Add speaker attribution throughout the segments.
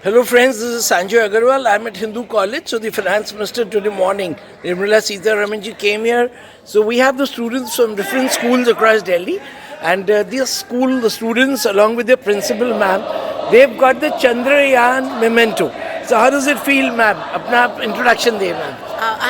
Speaker 1: Hello friends, this is Sanjay Agarwal. I'm at Hindu College. So the finance minister today morning, Nirmala Sitharaman ji came here. So we have the students from different schools across Delhi. And this school, the students along with their principal ma'am, they've got the Chandrayaan memento. So how does it feel ma'am? Apna introduction de ma'am.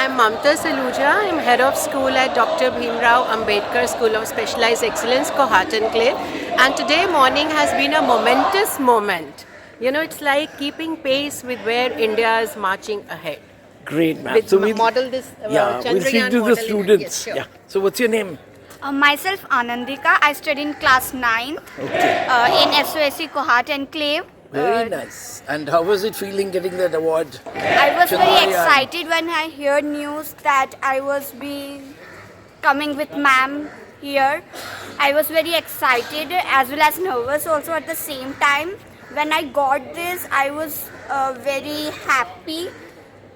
Speaker 2: I'm Mamta Saluja. I'm head of school at Dr. Bhimrao Ambedkar School of Specialized Excellence, Kohat Enclave. And today morning has been a momentous moment. You know, it's like keeping pace with where India is marching ahead.
Speaker 1: Great ma'am.
Speaker 2: With
Speaker 1: So we'll
Speaker 2: model this
Speaker 1: we'll speak to the students.
Speaker 2: Yes, sure.
Speaker 1: Yeah. So what's your name?
Speaker 3: Myself Anandika. I study in class 9
Speaker 1: Okay.
Speaker 3: in SOSC Kohat Enclave.
Speaker 1: Very nice. And how was it feeling getting that award?
Speaker 3: I was very
Speaker 1: Chandrayaan.
Speaker 3: excited when I heard news that I was coming with ma'am here. I was very excited as well as nervous also at the same time. When I got this, I was very happy,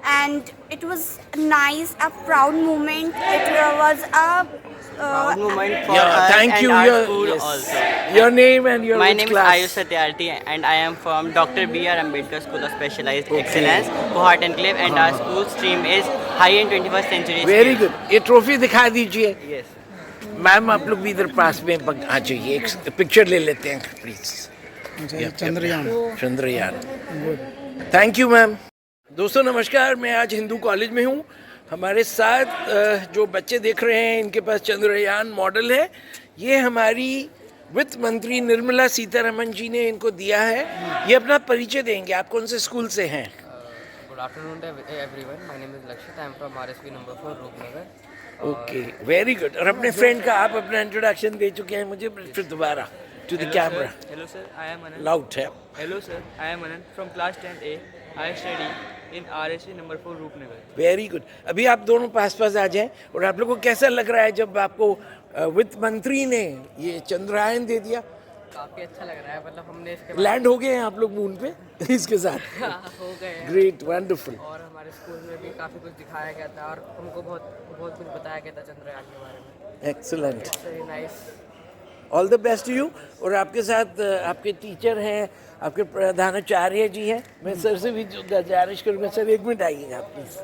Speaker 3: and it was nice, a proud moment. It was a
Speaker 4: proud moment for
Speaker 1: Yeah,
Speaker 4: us
Speaker 1: thank
Speaker 4: and
Speaker 1: you.
Speaker 4: our
Speaker 1: Your-
Speaker 4: school
Speaker 1: yes.
Speaker 4: also.
Speaker 1: Your name and your
Speaker 4: My
Speaker 1: which
Speaker 4: name
Speaker 1: class?
Speaker 4: is Ayush Satyarthi and I am from Dr. B.R. Ambedkar School of Specialized Excellence, Kohat Enclave, and our school stream is High-End 21st Century.
Speaker 1: Very
Speaker 4: Skills.
Speaker 1: Good. ये trophy दिखा दीजिए
Speaker 4: Yes.
Speaker 1: Ma'am. आप लोग भी इधर पास में आ जाइए, एक पिक्चर ले लेते हैं please. Chandrayaan. Thank you ma'am. दोस्तों नमस्कार, मैं आज हिंदू कॉलेज में हूँ. हमारे साथ जो बच्चे देख रहे हैं, इनके पास चंद्रयान मॉडल है. ये हमारी वित्त मंत्री निर्मला सीतारमण जी ने इनको दिया है. ये अपना परिचय देंगे. आप कौन से स्कूल से हैं?
Speaker 5: Good afternoon to everyone. My name is Lakshit. I am from RSP number 4, Rupnagar.
Speaker 1: Okay, very good. और अपने फ्रेंड का आप अपना इंट्रोडक्शन दे चुके हैं मुझे, फिर दोबारा to the camera.
Speaker 6: Hello sir, I am Anand.
Speaker 1: Loud है.
Speaker 6: Hello sir, I am Anand from class 10A. I study in RSC number 4 Rupnagar.
Speaker 1: Very good. अभी आप दोनों पास पास आ जाएं. और आप लोगों को कैसा लग रहा है जब आपको वित्त मंत्री ने ये चंद्रयान दे दिया?
Speaker 5: काफ़ी अच्छा लग रहा है, मतलब हमने इसके
Speaker 1: लैंड हो गए हैं आप लोग मून पे इसके साथ?
Speaker 5: हो गए हैं
Speaker 1: ग्रेट, वंडरफुल.
Speaker 5: और हमारे स्कूल में भी काफ़ी कुछ दिखाया गया था और हमको बहुत बहुत कुछ बताया गया था चंद्रयान के बारे में.
Speaker 1: Excellent.
Speaker 5: It's very nice.
Speaker 1: All the best to you. और आपके साथ आपके टीचर हैं, आपके प्रधानाचार्य जी हैं. मैं सर से भी गुजारिश करूँगा, सर एक मिनट आइएगा please.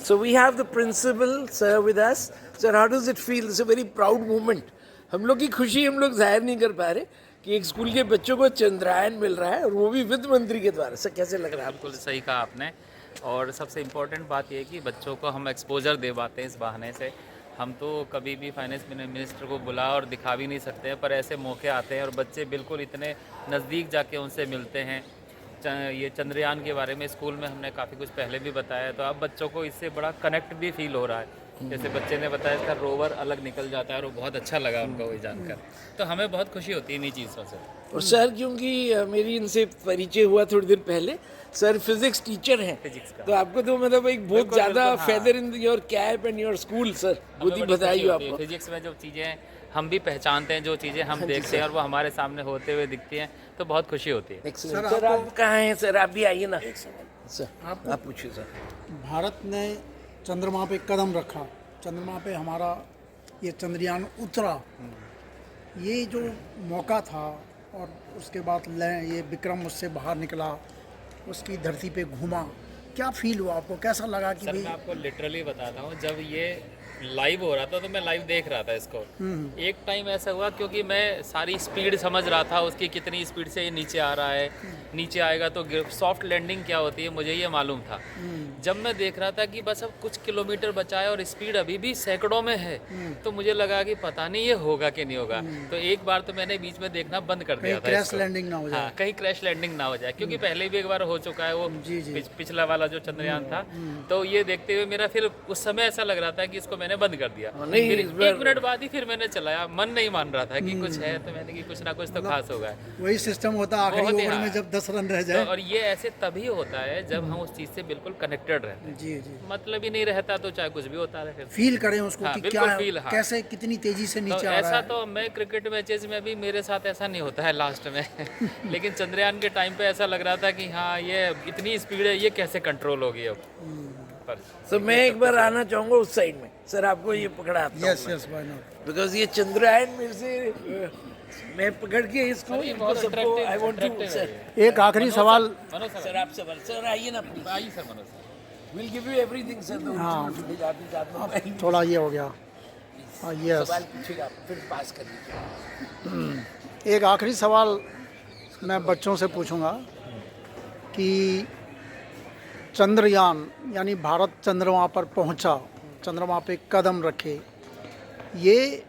Speaker 1: So we have the principal sir with us. Sir, how does it feel? It's a very proud moment. हम लोग की खुशी हम लोग जाहिर नहीं कर पा रहे कि एक स्कूल के बच्चों को चंद्रयान मिल रहा है, और वो भी वित्त मंत्री के द्वारा. सर कैसे लग रहा है आपको?
Speaker 7: बिल्कुल सही कहा आपने. और सबसे इम्पोर्टेंट बात यह है कि बच्चों को हम एक्सपोजर दे पाते हैं इस बहाने से. हम तो कभी भी फाइनेंस मिनिस्टर को बुला और दिखा भी नहीं सकते हैं, पर ऐसे मौके आते हैं और बच्चे बिल्कुल इतने नज़दीक जाके उनसे मिलते हैं. ये चंद्रयान के बारे में स्कूल में हमने काफ़ी कुछ पहले भी बताया, तो अब बच्चों को इससे बड़ा कनेक्ट भी फील हो रहा है. जैसे बच्चे ने बताया इसका रोवर अलग निकल जाता है और वो बहुत अच्छा लगा उनको वही जानकर. तो हमें बहुत खुशी होती है इन्हीं चीज़ों से.
Speaker 1: और सर क्योंकि मेरी इनसे परिचय हुआ थोड़ी देर पहले, सर फिजिक्स टीचर हैं,
Speaker 7: फिजिक्स का.
Speaker 1: तो आपको तो मतलब एक बहुत
Speaker 7: बिल्कुल,
Speaker 1: ज़्यादा
Speaker 7: बिल्कुल, हाँ.
Speaker 1: Feather in your cap and your school. Sir बहुत ही बधाई हो आपको.
Speaker 7: फिजिक्स में जो चीज़ें हम भी पहचानते हैं, जो चीज़ें हम देखते हैं और वो हमारे सामने होते हुए दिखती हैं, तो बहुत खुशी होती है.
Speaker 1: Excellent. सर आप कहाँ हैं? सर आप भी आइए ना. सर आप पूछिए सर.
Speaker 8: भारत ने चंद्रमा पे कदम रखा, चंद्रमा पे हमारा ये चंद्रयान उतरा, ये जो मौका था, और उसके बाद ये विक्रम उससे बाहर निकला, उसकी धरती पे घूमा. क्या फील हुआ आपको, कैसा लगा कि
Speaker 7: सर
Speaker 8: भाई?
Speaker 7: मैं आपको लिटरली बताता हूँ, जब ये लाइव हो रहा था तो मैं लाइव देख रहा था इसको. एक टाइम ऐसा हुआ क्योंकि मैं सारी स्पीड समझ रहा था उसकी, कितनी स्पीड से ये नीचे आ रहा है, नीचे आएगा तो सॉफ्ट लैंडिंग क्या होती है मुझे ये मालूम था. जब मैं देख रहा था कि बस अब कुछ किलोमीटर बचा है और स्पीड अभी भी सैकड़ों में है, तो मुझे लगा कि पता नहीं ये होगा कि नहीं होगा. तो एक बार तो मैंने बीच में देखना बंद कर दिया था.
Speaker 8: क्रैश लैंडिंग ना हो जाए.
Speaker 7: हाँ, कहीं क्रैश लैंडिंग ना हो जाए, क्योंकि पहले भी एक बार हो चुका है वो पिछला वाला जो चंद्रयान था. तो ये देखते हुए मेरा फिर उस समय ऐसा लग रहा था कि इसको मैंने बंद कर दिया.
Speaker 1: नहीं,
Speaker 7: फिर
Speaker 1: इस बार-
Speaker 7: 1 मिनट बाद ही फिर मैंने चलाया. मन नहीं मान रहा था कि कुछ है, तो मैंने कि कुछ ना कुछ तो खास होगा.
Speaker 8: वही सिस्टम होता आखिरी
Speaker 7: बहुत ही
Speaker 8: ओवर में
Speaker 7: हाँ.
Speaker 8: जब 10 रन रह
Speaker 7: तो
Speaker 8: जाए.
Speaker 7: और ये ऐसे तभी होता है जब हम उस चीज़ से बिल्कुल कनेक्टेड रहते हैं.
Speaker 8: जी जी.
Speaker 7: मतलब ही नहीं रहता तो चाहे कुछ भी होता रहे. फिर
Speaker 8: फील करें उसको
Speaker 7: हाँ,
Speaker 8: कि
Speaker 7: बिल्कुल
Speaker 8: क्या है,
Speaker 7: feel, हाँ.
Speaker 8: कैसे कितनी तेजी से
Speaker 7: तो
Speaker 8: नीचे आ रहा
Speaker 7: ऐसा
Speaker 8: है.
Speaker 7: तो मैं क्रिकेट मैचेस में भी मेरे साथ ऐसा नहीं होता है लास्ट में लेकिन चंद्रयान के टाइम पे ऐसा लग रहा था कि हाँ ये इतनी स्पीड है, ये कैसे कंट्रोल होगी अब. पर
Speaker 1: तो मैं एक बार आना चाहूँगा उस साइड में. सर आपको ये पकड़ा
Speaker 8: yes yes, why not.
Speaker 1: Because ये चंद्रयान मेरे से मैं पकड़ के इसको इनको सबको आई वांट टू सर
Speaker 8: एक आखिरी सवाल,
Speaker 1: सर आप सर आइए ना प्लीज। आइए sir Manoj sir, will give you everything sir. हाँ
Speaker 8: थोड़ा ये हो गया। यस,
Speaker 1: सवाल पूछिएगा आप, फिर पास कर लीजिए।
Speaker 8: एक आखिरी सवाल मैं बच्चों से पूछूंगा कि चंद्रयान यानी भारत चंद्रमा पर पहुंचा, चंद्रमा पे कदम रखे, ये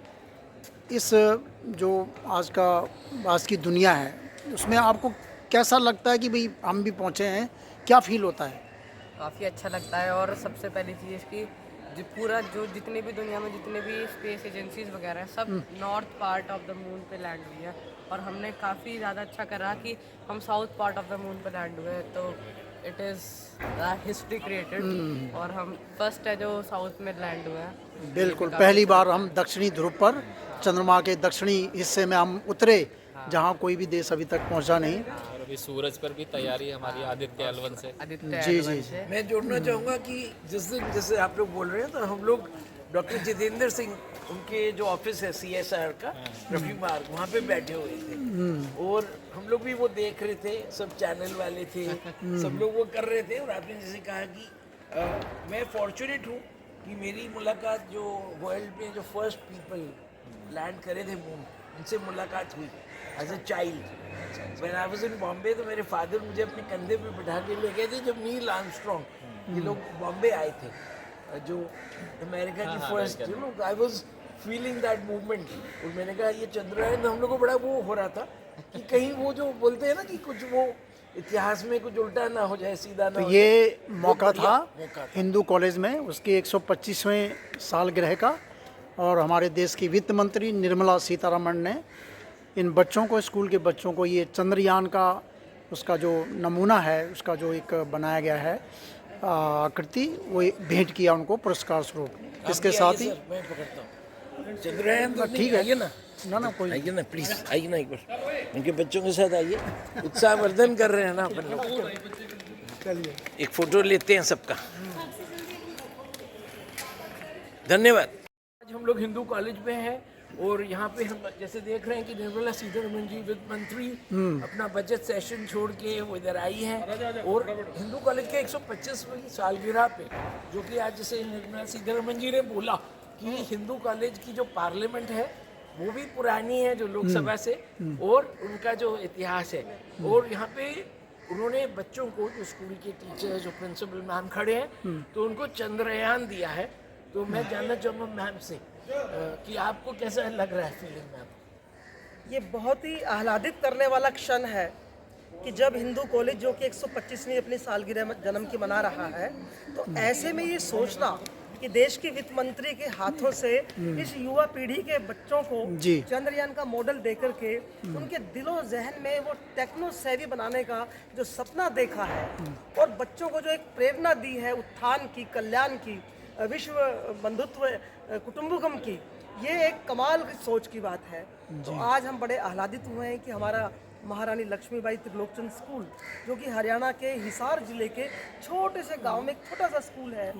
Speaker 8: इस जो आज की दुनिया है उसमें आपको कैसा लगता है कि भाई हम भी पहुंचे हैं, क्या फील होता है?
Speaker 5: काफ़ी अच्छा लगता है। और सबसे पहली चीज़ कि पूरा जो जितने भी दुनिया में जितने भी स्पेस एजेंसीज वगैरह हैं सब north part of the moon पे लैंड हुई है, और हमने काफ़ी ज़्यादा अच्छा करा कि हम south part of the moon पे लैंड हुए। तो इट इज़ हिस्ट्री क्रिएटेड, और हम फर्स्ट है जो साउथ में लैंड हुआ है।
Speaker 8: बिल्कुल, पहली बार हम दक्षिणी ध्रुव पर, चंद्रमा के दक्षिणी हिस्से में हम उतरे, जहाँ कोई भी देश अभी तक पहुँचा नहीं।
Speaker 7: और अभी सूरज पर भी तैयारी हमारी आदित्य L1 से।
Speaker 8: जी जी जी।
Speaker 1: मैं जोड़ना चाहूँगा कि जिस दिन जैसे आप लोग बोल रहे हैं तो हम लोग डॉक्टर जितेंद्र सिंह उनके जो ऑफिस है CSR का रफी मार्ग, वहाँ पे बैठे हुए थे और हम लोग भी वो देख रहे थे, सब चैनल वाले थे, सब लोग वो कर रहे थे। और आपने जैसे कहा कि मैं फॉर्चुनेट हूँ कि मेरी मुलाकात जो वर्ल्ड में जो फर्स्ट पीपल लैंड करे थे मून, उनसे मुलाकात हुई as a child. When I was in Bombay तो मेरे फादर मुझे अपने कंधे पे बिठा के ले गए थे जब नील आर्मस्ट्रॉन्ग ये लोग बॉम्बे आए थे, जो अमेरिका की first, you know, I was feeling that movement. और मैंने कहा ये चंद्रयान, हम लोग को बड़ा वो हो रहा था कि कहीं वो जो बोलते हैं ना कि कुछ वो इतिहास में कुछ उल्टा ना हो जाए, सीधा ना
Speaker 8: तो
Speaker 1: हो
Speaker 8: ये
Speaker 1: जाए।
Speaker 8: मौका था
Speaker 1: मौका था
Speaker 8: हिंदू कॉलेज में उसके 125वें सालगिरह का, और हमारे देश की वित्त मंत्री निर्मला सीतारमण ने इन बच्चों को, स्कूल के बच्चों को, ये चंद्रयान का उसका जो नमूना है, उसका जो एक बनाया गया है आकृति, वो भेंट किया उनको पुरस्कार स्वरूप। इसके साथ ही
Speaker 1: मैं पकड़ता हूँ चंद्रयान। तो
Speaker 8: ठीक है,
Speaker 1: आइए ना,
Speaker 8: ना कोई,
Speaker 1: आइए ना प्लीज, आइए ना एक बार, उनके बच्चों के साथ आइए, उत्साहवर्धन कर रहे हैं ना अपन लोग।
Speaker 8: चलिए
Speaker 1: एक फोटो लेते हैं सबका। धन्यवाद। आज हम लोग हिंदू कॉलेज में हैं और यहाँ पे हम जैसे देख रहे हैं कि निर्मला सीतारमण जी वित्त मंत्री अपना बजट सेशन छोड़ के वो इधर आई हैं, और हिंदू कॉलेज के 125वीं सालगिरह पे, जो कि आज जैसे निर्मला सीतारमण जी ने बोला कि हिंदू कॉलेज की जो पार्लियामेंट है वो भी पुरानी है जो लोकसभा से, और उनका जो इतिहास है, और यहाँ पे उन्होंने बच्चों को, जो स्कूल के टीचर, जो प्रिंसिपल मैम खड़े हैं, तो उनको चंद्रयान दिया है। तो मैं जानना चाहूँगा मैम से कि आपको कैसा लग रहा है फीलिंग मैम?
Speaker 9: ये बहुत ही आह्लादित करने वाला क्षण है कि जब हिंदू कॉलेज जो कि 125वीं अपनी सालगिरह जन्म की मना रहा है, तो ऐसे में ये सोचना कि देश के वित्त मंत्री के हाथों से इस युवा पीढ़ी के बच्चों को चंद्रयान का मॉडल देकर के उनके दिलो जहन में वो टेक्नो सेवी बनाने का जो सपना देखा है, और बच्चों को जो एक प्रेरणा दी है उत्थान की, कल्याण की, विश्व बंधुत्व कुटुंबकम की, ये एक कमाल की सोच की बात है। तो आज हम बड़े आह्लादित हुए हैं कि हमारा महारानी लक्ष्मीबाई त्रिलोकचंद स्कूल, जो कि हरियाणा के हिसार जिले के छोटे से गांव में एक छोटा सा स्कूल है,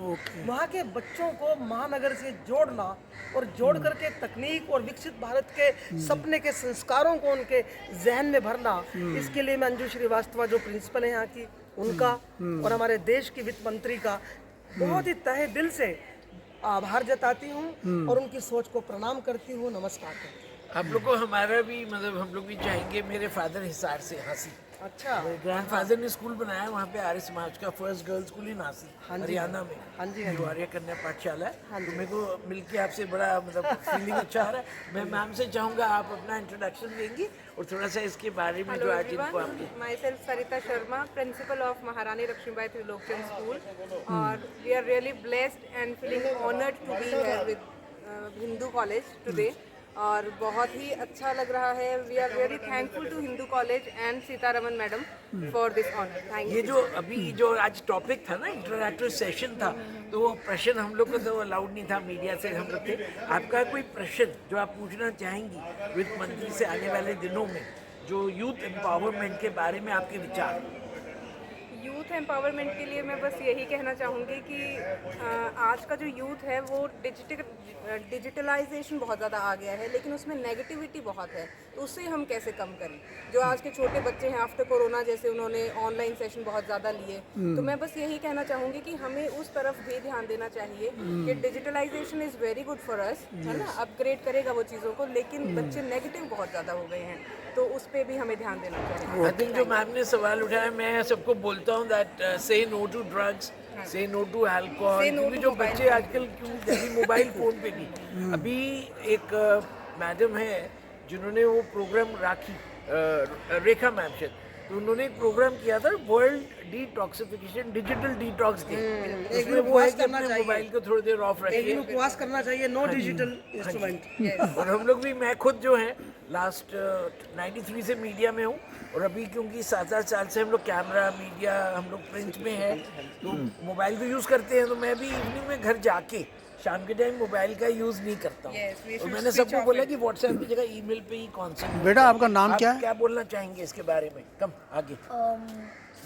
Speaker 9: वहाँ के बच्चों को महानगर से जोड़ना और जोड़ करके तकनीक और विकसित भारत के सपने के संस्कारों को उनके जहन में भरना, इसके लिए मैं अंजू श्रीवास्तव जो प्रिंसिपल है यहाँ की, उनका और हमारे देश की वित्त मंत्री का बहुत ही तहे दिल से आभार जताती हूँ और उनकी सोच को प्रणाम करती हूँ, नमस्कार करती हूँ।
Speaker 1: आप लोग को हमारा भी मतलब हम लोग भी चाहेंगे। मेरे फादर हिसार से, हांसी,
Speaker 9: अच्छा,
Speaker 1: मेरे ग्रैंडफादर ने स्कूल बनाया वहाँ पे, आर्य समाज का फर्स्ट गर्ल स्कूल इन हांसी, हरियाणा में।
Speaker 9: हाँ जी,
Speaker 1: आर्य कन्या पाठशाला है। तो मेरे को मिलके आपसे बड़ा मतलब फीलिंग अच्छा आ रहा है। मैं मैम से चाहूँगा आप अपना इंट्रोडक्शन देंगी और थोड़ा सा इसके बारे में जो आज इनको आपकी।
Speaker 10: Myself Sarita Sharma, principal of Maharani Lakshmibai Trilokchand School, और we are really blessed and feeling honored to be here with Hindu College today, और बहुत ही अच्छा लग रहा है। We are very thankful to Hindu college and Sitaraman madam for this honour. Thank you.
Speaker 1: ये जो अभी जो आज टॉपिक था ना, इंटरैक्टिव सेशन था, तो वो प्रश्न हम लोग को तो अलाउड नहीं था, मीडिया से हम लोग थे। आपका कोई प्रश्न जो आप पूछना चाहेंगी वित्त मंत्री से आने वाले दिनों में, जो यूथ एम्पावरमेंट के बारे में आपके विचार?
Speaker 10: यूथ एम्पावरमेंट के लिए मैं बस यही कहना चाहूँगी कि आज का जो यूथ है वो डिजिटलाइजेशन बहुत ज़्यादा आ गया है, लेकिन उसमें नेगेटिविटी बहुत है। तो उससे हम कैसे कम करें। जो आज के छोटे बच्चे हैं आफ्टर कोरोना, जैसे उन्होंने ऑनलाइन सेशन बहुत ज़्यादा लिए, तो मैं बस यही कहना चाहूँगी कि हमें उस तरफ भी ध्यान देना चाहिए कि digitalization is very good for us, है ना, अपग्रेड करेगा वो चीज़ों को, लेकिन बच्चे नेगेटिव बहुत ज़्यादा हो गए हैं, तो उस पर भी हमें ध्यान देना चाहिए।
Speaker 1: आई थिंक जो मैम ने सवाल उठाया, मैं सबको बोलता हूँ दैट से नो टू ड्रग्स, से नो टू अल्कोहल, क्योंकि जो बच्चे आजकल क्यों मोबाइल फोन पे भी, अभी एक मैडम है जिन्होंने वो प्रोग्राम रेखा मैम शायद, तो उन्होंने एक प्रोग्राम किया था world detoxification, digital detox day. इसमें वो है कि अपने मोबाइल को थोड़ी देर ऑफ रखिए,
Speaker 9: उपवास करना चाहिए, नो डिजिटल इंस्ट्रूमेंट।
Speaker 1: और हम लोग भी, मैं खुद जो है लास्ट 93 से मीडिया में हूँ, और अभी क्योंकि 7-8 साल से हम लोग कैमरा मीडिया, हम लोग प्रिंट में हैं, तो मोबाइल भी यूज़ करते हैं, तो मैं भी इवनिंग में घर जाके शाम के टाइम मोबाइल का यूज़ नहीं करता हूँ। और मैंने सबको बोला कि व्हाट्सएप की जगह ईमेल पे ही कॉन्सेंट्रेट।
Speaker 8: बेटा आपका नाम क्या है?
Speaker 1: क्या बोलना चाहेंगे इसके बारे में? कम आगे।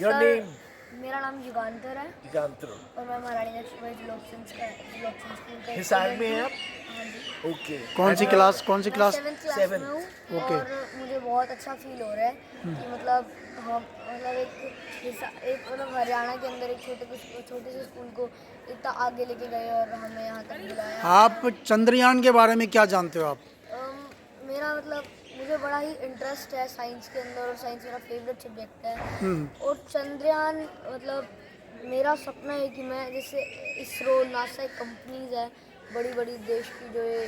Speaker 1: Your name?
Speaker 3: मेरा नाम युगांतर है
Speaker 1: युगांतर।
Speaker 3: और मैं महारानी लक्ष्मीबाई त्रिलोकचंद स्कूल का
Speaker 1: हिसार में है आप?
Speaker 3: हाँ जी।
Speaker 1: ओके।
Speaker 8: कौन सी क्लास?
Speaker 3: 7th क्लास में हूँ।
Speaker 8: ओके।
Speaker 3: और मुझे बहुत अच्छा फील हो रहा है कि मतलब हम मतलब एक मतलब हरियाणा के अंदर एक छोटे से स्कूल को इतना आगे लेके गए और हमें यहाँ तक बुलाया।
Speaker 8: आप चंद्रयान के बारे में क्या जानते हो आप?
Speaker 3: मेरा मतलब मुझे बड़ा ही इंटरेस्ट है साइंस के अंदर, और साइंस मेरा फेवरेट सब्जेक्ट है। और चंद्रयान मतलब मेरा सपना है कि मैं, जैसे इसरो, नासा कंपनीज है बड़ी बड़ी देश की, जो ये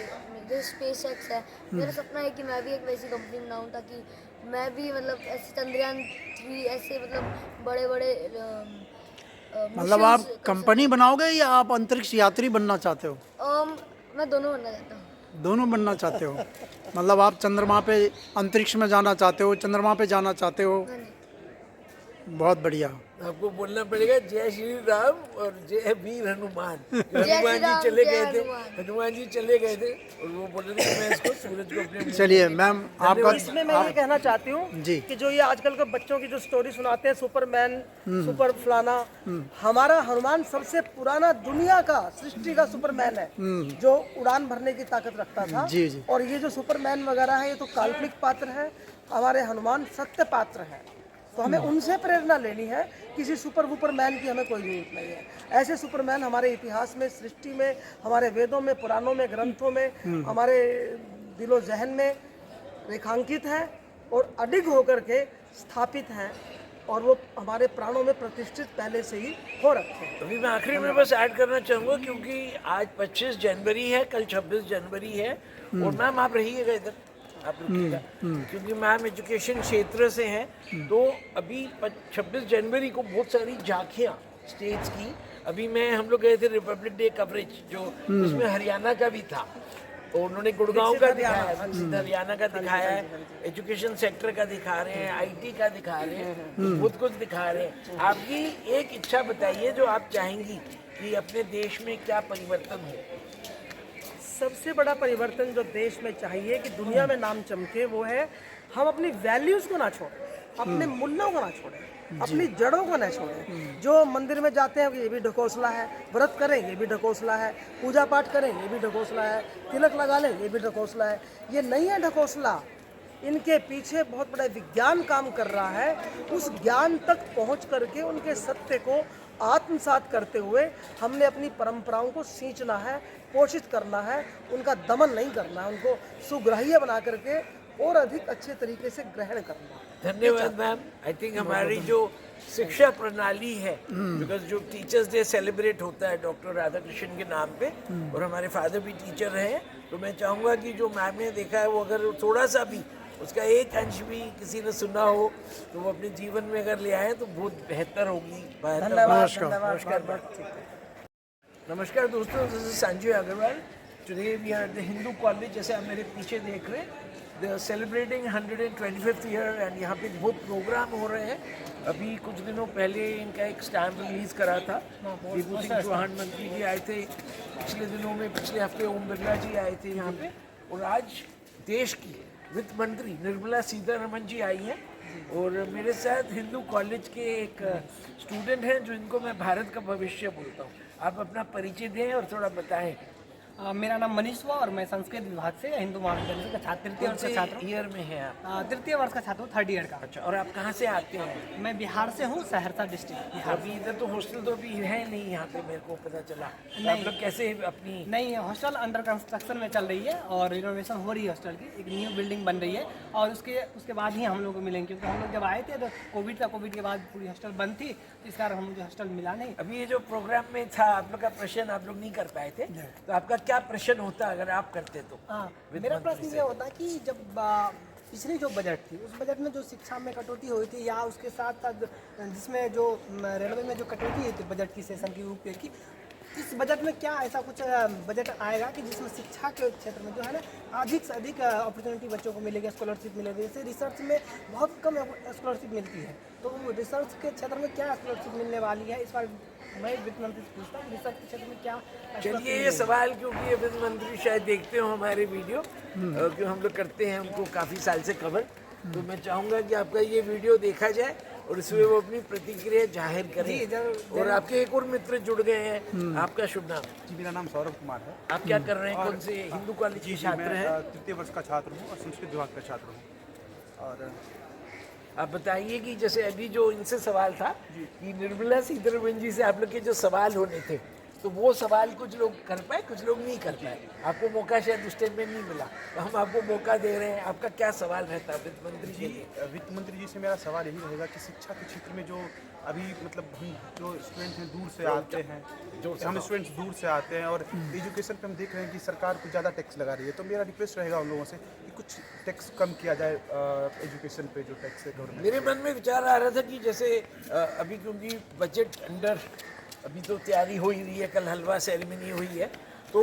Speaker 3: जैसे स्पेस एक्स है, मेरा सपना है कि मैं भी एक वैसी कंपनी बनाऊँ, ताकि मैं भी मतलब ऐसे चंद्रयान 3 ऐसे मतलब बड़े बड़े
Speaker 8: मतलब आप कंपनी बनाओगे या आप अंतरिक्ष यात्री बनना चाहते हो?
Speaker 3: मैं दोनों बनना चाहता हूँ।
Speaker 8: दोनों बनना चाहते हो? मतलब आप चंद्रमा पे, अंतरिक्ष में जाना चाहते हो, चंद्रमा पे जाना चाहते हो?
Speaker 3: हाँ जी।
Speaker 8: बहुत बढ़िया।
Speaker 1: आपको बोलना पड़ेगा जय श्री राम और जय वीर हनुमान।
Speaker 3: जय
Speaker 1: हनुमान
Speaker 3: श्री
Speaker 1: जी
Speaker 3: राम,
Speaker 1: चले
Speaker 3: जय
Speaker 1: गए थे,
Speaker 3: हनुमान।
Speaker 1: हनुमान जी चले गए थे, और वो बोल रहे थे कि मैं इसको सूरज को अपने मुंह
Speaker 8: चलिए मैम, आपका
Speaker 9: इसमें मैं ये कहना चाहती हूँ
Speaker 8: जी।
Speaker 9: कि जो ये आजकल के बच्चों की जो स्टोरी सुनाते हैं, सुपरमैन, सुपर फलाना, हमारा हनुमान सबसे पुराना दुनिया का, सृष्टि का सुपरमैन है, जो उड़ान भरने की ताकत रखता था।
Speaker 8: जी जी।
Speaker 9: और ये जो सुपरमैन वगैरह है, ये तो काल्पनिक पात्र है, हमारे हनुमान सत्य पात्र है, तो हमें उनसे प्रेरणा लेनी है। किसी सुपर वुपरमैन की हमें कोई जरूरत नहीं है। ऐसे सुपरमैन हमारे इतिहास में, सृष्टि में, हमारे वेदों में, पुराणों में, ग्रंथों में, हमारे दिलो जहन में रेखांकित हैं और अडिग होकर के स्थापित हैं, और वो हमारे प्राणों में प्रतिष्ठित पहले से ही हो रखे हैं।
Speaker 1: अभी मैं आखिरी में बस ऐड करना चाहूँगा, क्योंकि आज 25 जनवरी है, कल 26 जनवरी है, और मैम आप रहिएगा इधर, आप रुकिएगा, क्योंकि मैम एजुकेशन क्षेत्र से हैं, तो अभी 26 जनवरी को बहुत सारी झांकियाँ स्टेट्स की, अभी हम लोग गए थे रिपब्लिक डे कवरेज, जो उसमें हरियाणा का भी था, और उन्होंने गुड़गांव का दिखाया, हरियाणा का दिखाया है, एजुकेशन सेक्टर का दिखा रहे हैं, IT का दिखा रहे हैं, बहुत कुछ दिखा रहे हैं। आपकी एक इच्छा बताइए जो आप चाहेंगी कि अपने देश में क्या परिवर्तन हो?
Speaker 9: सबसे बड़ा परिवर्तन जो देश में चाहिए कि दुनिया में नाम चमके, वो है हम अपनी वैल्यूज़ को ना छोड़ें, अपने मूल्यों को ना छोड़ें, अपनी जड़ों को ना छोड़ें। जो मंदिर में जाते हैं ये भी ढकोसला है, व्रत करें ये भी ढकोसला है, पूजा पाठ करें ये भी ढकोसला है, तिलक लगा लें ये भी ढकोसला है। ये नहीं है ढकोसला, इनके पीछे बहुत बड़ा विज्ञान काम कर रहा है। उस ज्ञान तक पहुंच करके उनके सत्य को आत्मसात करते हुए हमने अपनी परंपराओं को सींचना है, पोषित करना है, उनका दमन नहीं करना है, उनको सुग्राह्य बना करके और अधिक अच्छे तरीके से ग्रहण करना है।
Speaker 1: धन्यवाद मैम। आई थिंक हमारी जो शिक्षा प्रणाली है, बिकॉज जो टीचर्स डे सेलिब्रेट होता है डॉक्टर राधाकृष्णन के नाम पे, और हमारे फादर भी टीचर रहे, तो मैं चाहूँगा कि जो मैम ने देखा है वो अगर थोड़ा सा भी उसका एक अंश भी किसी ने सुना हो तो वो अपने जीवन में अगर ले आए तो बहुत बेहतर होगी। नमस्कार दोस्तों, this is Sanjay Agarwal. Today we are at the Hindu college, जैसे आप मेरे पीछे देख रहे हैं, they are celebrating 125th year, and यहाँ पे बहुत प्रोग्राम हो रहे हैं। अभी कुछ दिनों पहले इनका एक स्टैम्प रिलीज़ करा था, विभूति सिंह चौहान मंत्री जी आए थे पिछले दिनों में, पिछले हफ्ते ओम बिरला जी आए थे यहाँ पे, और आज देश की वित्त मंत्री निर्मला सीतारमण जी आई हैं, और मेरे साथ हिंदू कॉलेज के एक स्टूडेंट हैं जो इनको मैं भारत का भविष्य बोलता हूँ। आप अपना परिचय दें और थोड़ा बताएं।
Speaker 5: मेरा नाम मनीष हुआ और मैं संस्कृत विभाग से हिंदू महाविद्यालय का छात्र, तृतीय वर्ष का छात्र हूँ।
Speaker 1: ईयर में है आप?
Speaker 5: तृतीय वर्ष का छात्र हूँ, 3rd ईयर का।
Speaker 1: अच्छा, और आप कहाँ से आते हैं?
Speaker 5: मैं बिहार से हूँ, सहरसा डिस्ट्रिक्ट बिहार।
Speaker 1: अभी इधर तो हॉस्टल तो अभी है नहीं यहाँ पे, मेरे को पता चला। तो
Speaker 5: नहीं।
Speaker 1: आप लोग कैसे अपनी?
Speaker 5: नहीं, हॉस्टल अंडर कंस्ट्रक्शन में चल रही है और रिनोवेशन हो रही है हॉस्टल की, एक न्यू बिल्डिंग बन रही है और उसके बाद ही हम लोग को मिलेंगे, क्योंकि हम लोग जब आए थे तो कोविड के बाद पूरी हॉस्टल बंद थी, तो इस कारण हम मुझे हॉस्टल मिला नहीं।
Speaker 1: अभी ये जो प्रोग्राम में था आप लोग का प्रश्न आप लोग नहीं कर पाए थे, तो आपका क्या प्रश्न होता अगर आप करते तो?
Speaker 5: हाँ, मेरा प्रश्न ये होता कि जब पिछली जो बजट थी उस बजट में जो शिक्षा में कटौती हुई थी या उसके साथ साथ जिसमें जो रेलवे में जो कटौती हुई थी बजट की सेशन की रूप की, इस बजट में क्या ऐसा कुछ बजट आएगा कि जिसमें शिक्षा के क्षेत्र में जो है ना अधिक से अधिक अपॉर्चुनिटी बच्चों को मिलेगी, स्कॉलरशिप मिलेगी? जैसे रिसर्च में बहुत कम स्कॉलरशिप मिलती है, तो रिसर्च के क्षेत्र में क्या स्कॉलरशिप मिलने वाली है? इस बार मैं वित्त मंत्री से पूछता हूँ, रिसर्च के क्षेत्र में क्या?
Speaker 1: चलिए ये सवाल, क्योंकि ये वित्त मंत्री शायद देखते हो हमारे वीडियो, क्यों हम लोग करते हैं उनको काफ़ी साल से कवर, तो मैं चाहूँगा कि आपका ये वीडियो देखा जाए और इसमें वो अपनी प्रतिक्रिया जाहिर करें। और आपके एक और मित्र जुड़ गए हैं, आपका शुभ नाम?
Speaker 11: जी, मेरा नाम सौरभ कुमार है।
Speaker 1: आप क्या कर रहे हैं, कौन से हिंदू कॉलेज के छात्र हैं?
Speaker 11: तृतीय वर्ष का छात्र हूँ और संस्कृत विभाग का छात्र हूँ। और
Speaker 1: आप बताइए कि जैसे अभी जो इनसे सवाल था कि निर्मला सीतारमण जी से आप लोग के जो सवाल होने थे, तो वो सवाल कुछ लोग कर पाए, कुछ लोग नहीं कर पाए। आपको मौका शायद उस टाइम में नहीं मिला, तो हम आपको मौका दे रहे हैं। आपका क्या सवाल रहता है वित्त मंत्री जी?
Speaker 11: वित्त मंत्री जी से मेरा सवाल यही रहेगा कि शिक्षा के क्षेत्र में जो अभी मतलब हम जो स्टूडेंट हैं दूर से आते हैं, हम स्टूडेंट्स दूर से आते हैं और एजुकेशन पे हम देख रहे हैं कि सरकार कुछ ज़्यादा टैक्स लगा रही है, तो मेरा रिक्वेस्ट रहेगा उन लोगों से कि कुछ टैक्स कम किया जाए एजुकेशन पे जो टैक्स है गवर्नमेंट।
Speaker 1: मेरे मन में विचार आ रहा था कि जैसे अभी क्योंकि बजट अंडर अभी तो तैयारी हो ही रही है, कल हलवा सेरेमनी हुई है, तो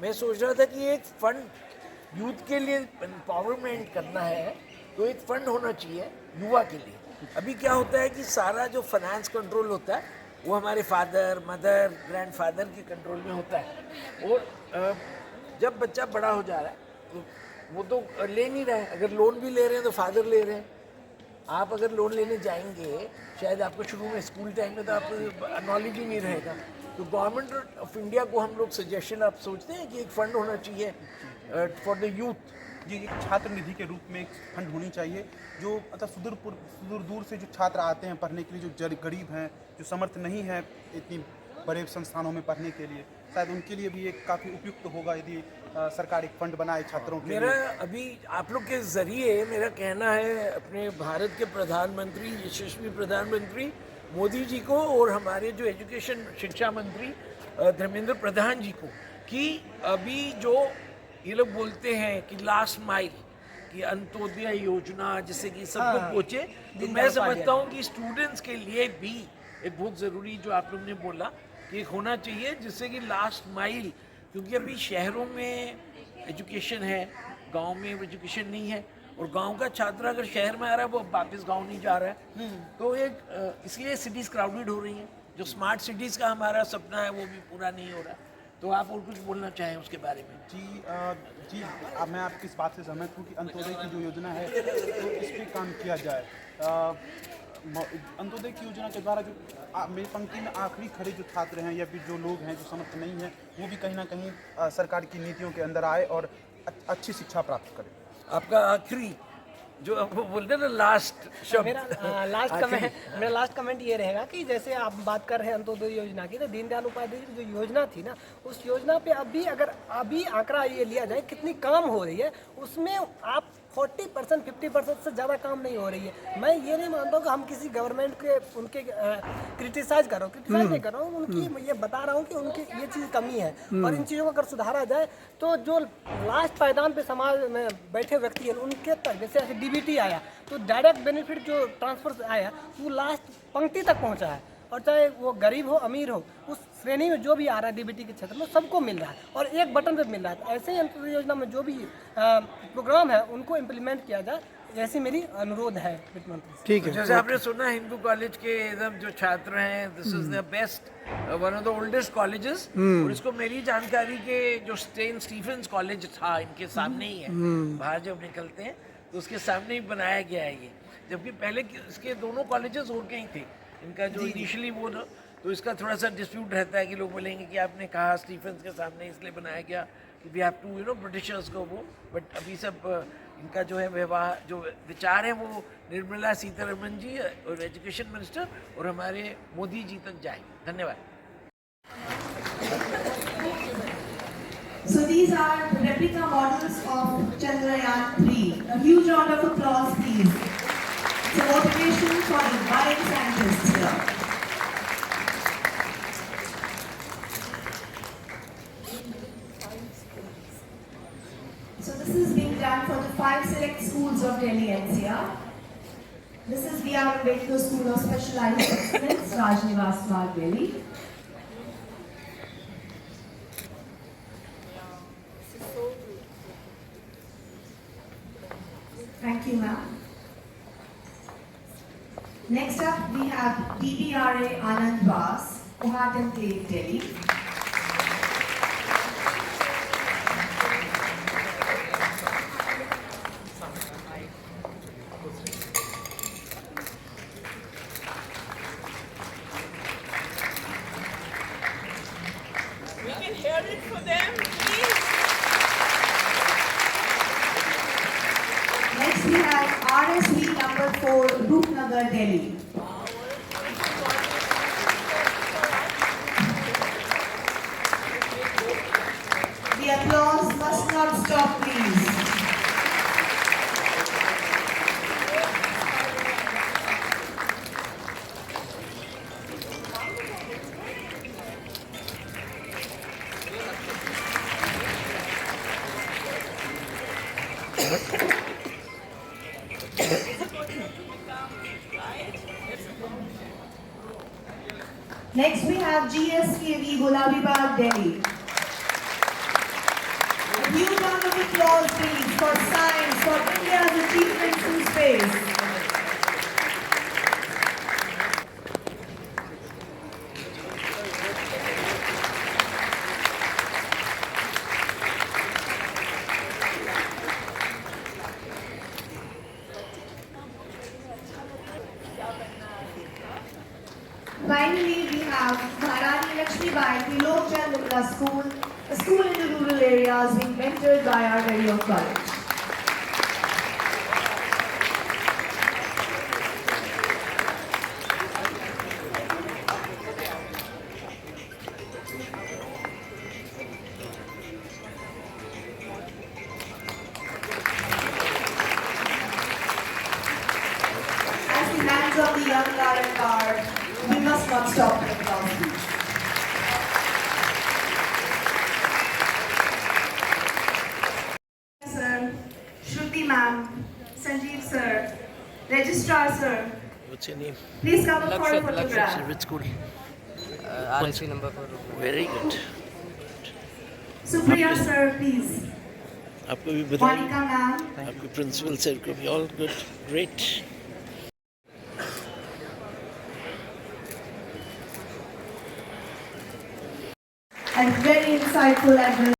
Speaker 1: मैं सोच रहा था कि एक फंड यूथ के लिए एम्पावरमेंट करना है, तो एक फंड होना चाहिए युवा के लिए। अभी क्या होता है कि सारा जो फाइनेंस कंट्रोल होता है वो हमारे फादर, मदर, ग्रैंडफादर के कंट्रोल में होता है, और जब बच्चा बड़ा हो जा रहा है तो वो तो ले नहीं रहा है। अगर लोन भी ले रहे हैं तो फादर ले रहे हैं। आप अगर लोन लेने जाएंगे, शायद आपको शुरू में स्कूल टाइम में तो आपको नॉलेज ही नहीं रहेगा, तो गवर्नमेंट ऑफ इंडिया को हम लोग सजेशन आप सोचते हैं कि एक फ़ंड होना चाहिए फॉर द यूथ?
Speaker 11: जी, एक छात्र निधि के रूप में एक फंड होनी चाहिए, जो मतलब सुदूर दूर से जो छात्र आते हैं पढ़ने के लिए, जो गरीब हैं, जो समर्थ नहीं है इतनी बड़े संस्थानों में पढ़ने के लिए, शायद उनके लिए भी एक काफ़ी उपयुक्त होगा यदि सरकार एक फंड बनाए छात्रों के
Speaker 1: मेरा
Speaker 11: लिए।
Speaker 1: अभी आप लोग के ज़रिए मेरा कहना है अपने भारत के प्रधानमंत्री, यशस्वी प्रधानमंत्री मोदी जी को और हमारे जो एजुकेशन शिक्षा मंत्री धर्मेंद्र प्रधान जी को, कि अभी जो ये लोग बोलते हैं कि लास्ट माइल की अंत्योदय योजना जिससे कि सब कुछ पहुँचे, तो मैं समझता हूँ कि स्टूडेंट्स के लिए भी एक बहुत ज़रूरी जो आप लोग ने बोला कि एक होना चाहिए जिससे कि लास्ट माइल, क्योंकि अभी शहरों में एजुकेशन है, गांव में एजुकेशन नहीं है, और गांव का छात्र अगर शहर में आ रहा है वो वापस गांव नहीं जा रहा है, तो एक इसलिए सिटीज़ क्राउडेड हो रही हैं। जो स्मार्ट सिटीज़ का हमारा सपना है वो भी पूरा नहीं हो रहा। तो आप और कुछ बोलना चाहें उसके बारे में?
Speaker 11: जी, अब मैं आपकी इस बात से सहमत हूँ कि अंत्योदय की जो योजना है तो इस पर काम किया जाए। अंत्योदय की योजना के द्वारा जो मेरी पंक्ति में आखिरी खड़े जो छात्र हैं या फिर जो लोग हैं जो समर्थ नहीं हैं, वो भी कहीं ना कहीं सरकार की नीतियों के अंदर आए और अच्छी शिक्षा प्राप्त करें।
Speaker 1: आपका आखिरी जो वो बोलते हैं ना लास्ट शब्द,
Speaker 5: मेरा लास्ट कमेंट ये रहेगा कि जैसे आप बात कर रहे हैं अंत्योदय योजना की, तो दीनदयाल उपाध्याय की जो योजना थी ना, उस योजना पे अभी आंकड़ा ये लिया जाए कितनी काम हो रही है, उसमें आप 40% 50% से ज़्यादा काम नहीं हो रही है। मैं ये नहीं मानता हूँ कि हम किसी गवर्नमेंट के उनके क्रिटिसाइज नहीं कर रहा हूँ, उनकी ये बता रहा हूँ कि उनकी ये चीज़ कमी है, और इन चीज़ों को अगर सुधारा जाए तो जो लास्ट पायदान पे समाज में बैठे व्यक्ति हैं उनके तक, जैसे डीबीटी आया तो डायरेक्ट बेनिफिट जो ट्रांसफर आया वो लास्ट पंक्ति तक पहुँचा है, और चाहे वो गरीब हो अमीर हो, उस श्रेणी में जो भी आ रहा है डीबीटी के क्षेत्र में सबको मिल रहा है और एक बटन पे मिल रहा है। ऐसे ही अंत्योदय योजना में जो भी प्रोग्राम है उनको इम्प्लीमेंट किया जाए, ऐसी मेरी अनुरोध है वित्त मंत्री से।
Speaker 1: ठीक है। जैसे आपने सुना हिंदू कॉलेज के एकदम जो छात्र हैं, this is the best, one of the oldest colleges, और इसको मेरी जानकारी के जो सेंट स्टीफेंस कॉलेज था इनके सामने ही है, बाहर जब निकलते हैं तो उसके सामने ही बनाया गया है ये, जबकि पहले इसके दोनों कॉलेजेस और कहीं थे। इनका जो इनिशियली वो तो इसका थोड़ा सा डिस्प्यूट रहता है कि लोग बोलेंगे कि आपने कहा स्टीफेंस के सामने इसलिए बनाया गया कि वी हैव टू ब्रिटिशर्स को वो, बट अभी सब इनका जो है व्यवहार जो विचार है वो निर्मला सीतारमण जी और एजुकेशन मिनिस्टर और हमारे मोदी जी तक जाएंगे। धन्यवाद।
Speaker 12: So these are the replica models of Chandrayaan-3. A huge round of applause, please. It's a motivation for the budding scientists here. So this is being done for the 5 select schools of Delhi NCR. This is B.R. Ambedkar School of Specialized Excellence, Rajnivas Marg, Delhi. Thank you, ma'am. Next up, we have DBRA Anand Vas, Kohat Enclave, Delhi.
Speaker 13: We can hear it for them, please.
Speaker 12: Next, we have RSV number 4, Rupnagar, Delhi. The applause must not stop, please. Next we have GSKV Gulabibad, Delhi. A huge round of applause please for science, for India's achievements in space. Finally, we have Maharani Lakshmibai Trilokchand Mitra School, a school in the rural areas being mentored by our very own college. As the hands of the young are guard, we must not stop the applause. Sir, Shruti ma'am, Sanjeev sir, Registrar sir,
Speaker 1: What's your name?
Speaker 12: please come up for a photograph.
Speaker 1: Which school?
Speaker 4: RSV number 4.
Speaker 1: Very good.
Speaker 12: Supriya sir, please.
Speaker 1: आपको भी बधाई।
Speaker 12: Monica ma'am.
Speaker 1: आपके principal sir को भी all good, great.
Speaker 12: And very insightful as well.